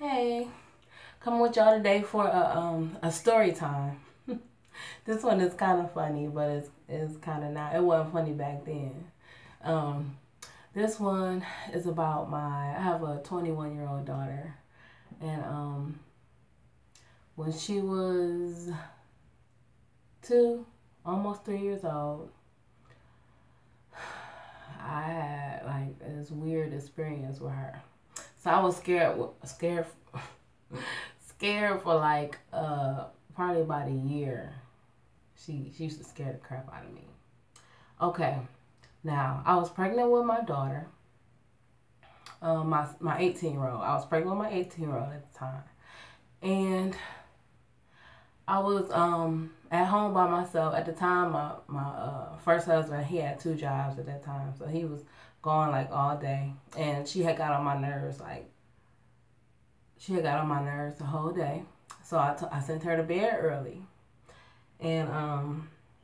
Hey, come with y'all today for a story time. This one is kind of funny, but it's kind of not. It wasn't funny back then. Um, this one is about I have a 21-year-old daughter, and when she was 2, almost 3 years old, I had like this weird experience with her. So I was scared for like probably about a year. She used to scare the crap out of me. Okay, now I was pregnant with my daughter, my 18-year-old. I was pregnant with my 18-year-old at the time, and I was at home by myself at the time. My first husband, he had 2 jobs at that time, so he was gone like all day, and she had got on my nerves. Like she had got on my nerves the whole day, so I sent her to bed early, and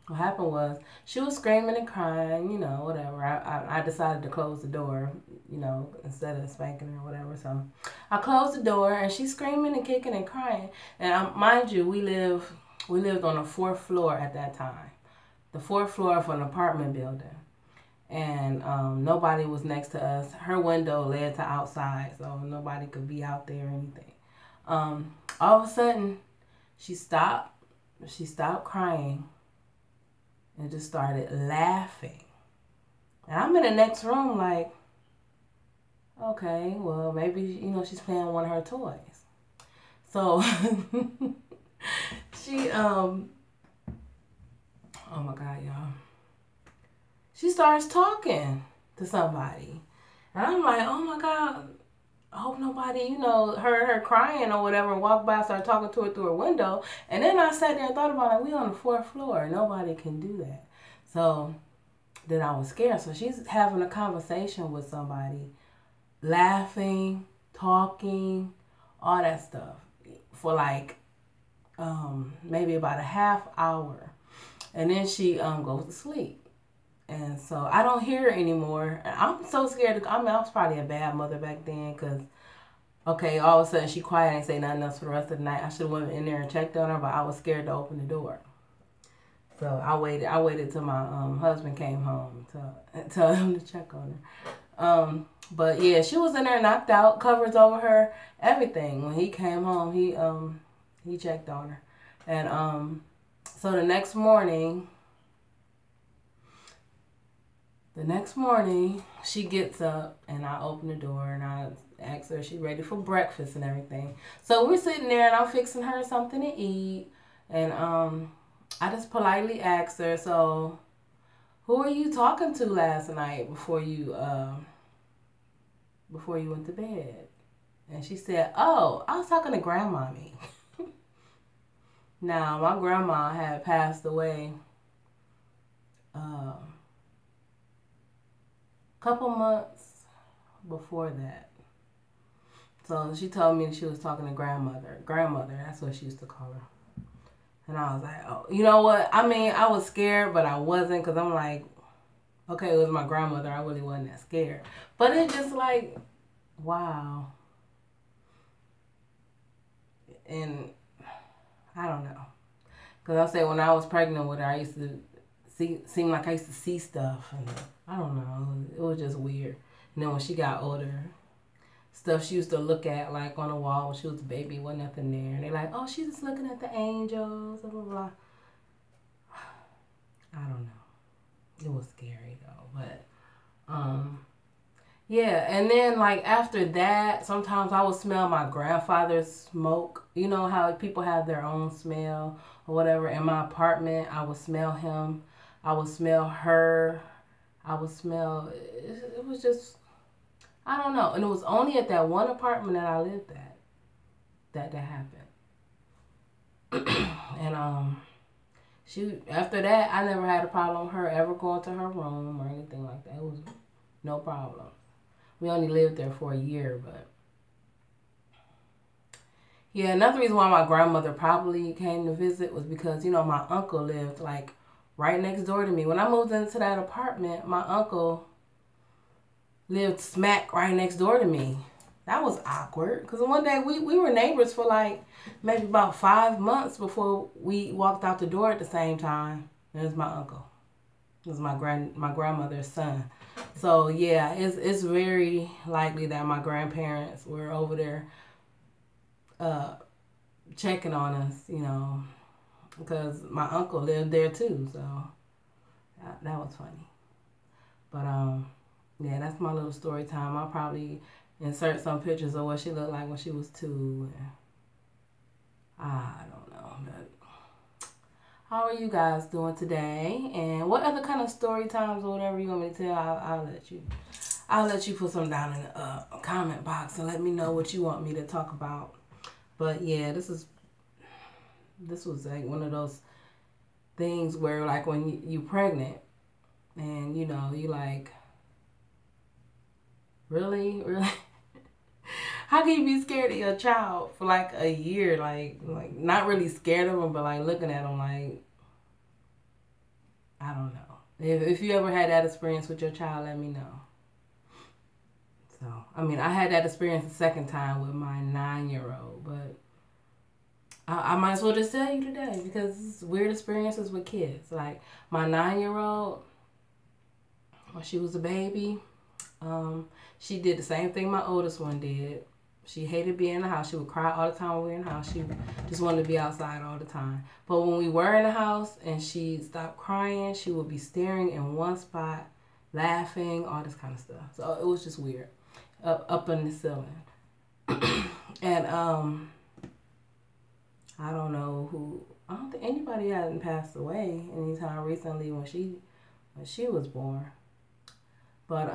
what happened was she was screaming and crying, whatever. I decided to close the door, instead of spanking her or whatever. So I closed the door and she's screaming and kicking and crying. And mind you, we lived on the 4th floor at that time, the 4th floor of an apartment building. And nobody was next to us. Her window led to outside, so nobody could be out there or anything. All of a sudden, she stopped. She stopped crying and just started laughing. And I'm in the next room like, okay, well, maybe, she's playing one of her toys. So she, oh my God, y'all. She starts talking to somebody. And I'm like, oh my God, I hope nobody, heard her crying or whatever, walked by, started talking to her through her window. And then I sat there and thought about it. We on the 4th floor. Nobody can do that. So then I was scared. So she's having a conversation with somebody, laughing, talking, all that stuff for like maybe about a half hour. And then she goes to sleep. And so I don't hear her anymore. I'm so scared. I was probably a bad mother back then because, okay, all of a sudden she quiet and say nothing else for the rest of the night. I should have went in there and checked on her, but I was scared to open the door. So I waited till my husband came home to tell him to check on her. But yeah, she was in there knocked out, covers over her, everything. When he came home, he checked on her. And so the next morning, she gets up and I open the door and I ask her if she's ready for breakfast and everything. So we're sitting there and I'm fixing her something to eat. And I just politely asked her, so who were you talking to last night before you went to bed? And she said, oh, I was talking to Grandmommy. Now, my grandma had passed away couple months before that. So she told me she was talking to grandmother. Grandmother, that's what she used to call her. And I was like, oh, you know what? I mean, I was scared, but I wasn't because I'm like, okay, it was my grandmother. I really wasn't that scared. But it's just like, wow. And I don't know. Because I say when I was pregnant with her, I used to seem like I used to see stuff. And I don't know. It was just weird. And then when she got older, stuff she used to look at like on the wall when she was a baby, wasn't nothing there. And they're like, oh, she's just looking at the angels, blah, blah, blah. I don't know. It was scary though. But, yeah. And then like after that, sometimes I would smell my grandfather's smoke. You know how people have their own smell or whatever. In my apartment, I would smell him. I would smell her. I would smell, it was just, I don't know. And it was only at that one apartment that I lived at that happened. And after that, I never had a problem with her ever going to her room or anything like that. It was no problem. We only lived there for a year, but yeah, another reason why my grandmother probably came to visit was because, my uncle lived like right next door to me. When I moved into that apartment, my uncle lived smack right next door to me. That was awkward. Because one day we were neighbors for like maybe about 5 months before we walked out the door at the same time. It was my uncle. It was my grandmother's son. So yeah, it's very likely that my grandparents were over there checking on us, you know, because my uncle lived there too. So that was funny. But yeah, that's my little story time. I'll probably insert some pictures of what she looked like when she was 2. I don't know. But how are you guys doing today? And what other kind of story times or whatever you want me to tell, I'll let you put some down in the comment box and let me know what you want me to talk about. But yeah, this was like one of those things where like when you pregnant and you know, you like, really? How can you be scared of your child for like a year? Like not really scared of them, but like looking at them like, I don't know. If you ever had that experience with your child, let me know. So, I mean, I had that experience the second time with my 9-year-old, but I might as well just tell you today because it's weird experiences with kids. Like my 9-year-old, when she was a baby, she did the same thing my oldest one did. She hated being in the house. She would cry all the time when we were in the house. She just wanted to be outside all the time. But when we were in the house and she stopped crying, she would be staring in one spot, laughing, all this kind of stuff. So it was just weird. Up in the ceiling. And I don't know who. I don't think anybody hadn't passed away anytime recently when she was born. But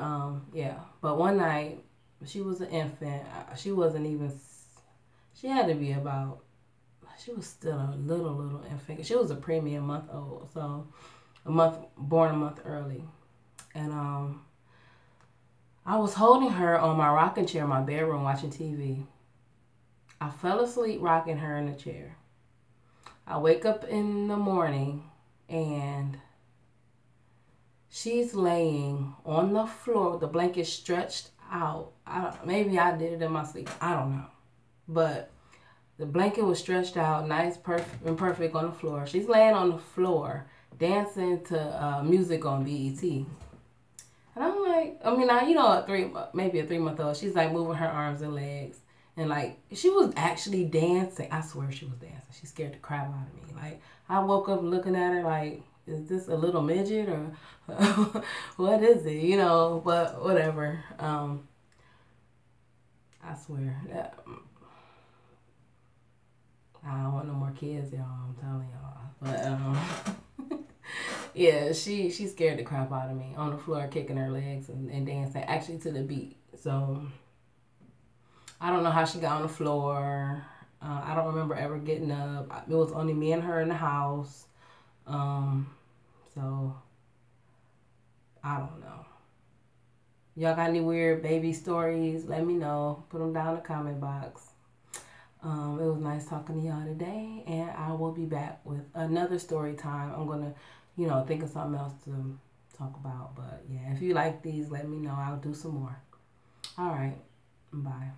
yeah. But one night, she was an infant. She wasn't even. She had to be about. She was still a little infant. She was a preemie, a month old, so born a month early, and I was holding her on my rocking chair in my bedroom watching TV. I fell asleep rocking her in the chair. I wake up in the morning and she's laying on the floor with the blanket stretched out. Maybe I did it in my sleep. I don't know. But the blanket was stretched out, nice, perfect on the floor. She's laying on the floor dancing to music on BET. And I'm like, I mean, you know, maybe a 3-month-old, she's like moving her arms and legs. And like, she was actually dancing. I swear she was dancing. She scared the crap out of me. Like, I woke up looking at her like, is this a little midget or what is it? You know, but whatever. I swear that I don't want no more kids, y'all. I'm telling y'all. But yeah, she scared the crap out of me on the floor, kicking her legs and dancing, actually to the beat. So I don't know how she got on the floor. I don't remember ever getting up. It was only me and her in the house. So I don't know. Y'all got any weird baby stories? Let me know. Put them down in the comment box. It was nice talking to y'all today, and I will be back with another story time. I'm gonna, you know, think of something else to talk about. But yeah, if you like these, let me know. I'll do some more. All right. Bye.